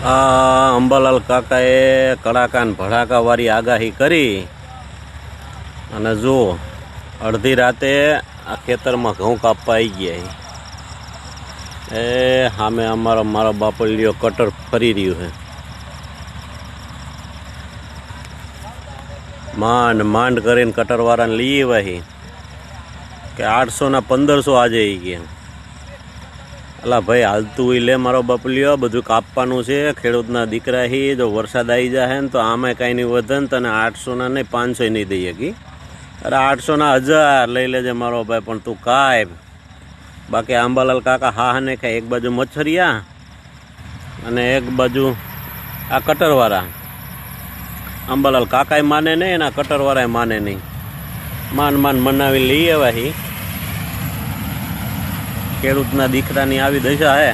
અંબાલાલ કાકાએ કડાકા ને ભડાકા વાળી આગાહી કરી અને જો અડધી રાતે આ ખેતરમાં ઘઉં કાપવા આવી ગયા એ સામે મારો બાપલિયો કટર ફરી રહ્યું છે. માંડ કરીને કટરવાળાને લઈ આવ્યા કે 800 ના 1500 આજે આવી ગયા. અલા ભાઈ હાલતું લે મારો બાપલિયો, બધું કાપવાનું છે. ખેડૂતના દીકરા હી, જો વરસાદ આવી જાય ને તો આમે કાંઈ નહીં વધે ને તને 800 ના નહીં 500 નહીં દઈએ કી. અરે 800 ના 1000 લઈ લેજે મારો ભાઈ, પણ તું કાંઈ બાકી અંબાલાલ કાકા હા ને ખાય. એક બાજુ મચ્છરિયા અને એક બાજુ આ કટરવાળા. અંબાલાલ કાકાએ માને નહીં, એના કટરવાળાએ માને નહીં. માન મનાવી લઈ આવ્યા હી. ખેડૂતના દીકરાની આવી દશા હે.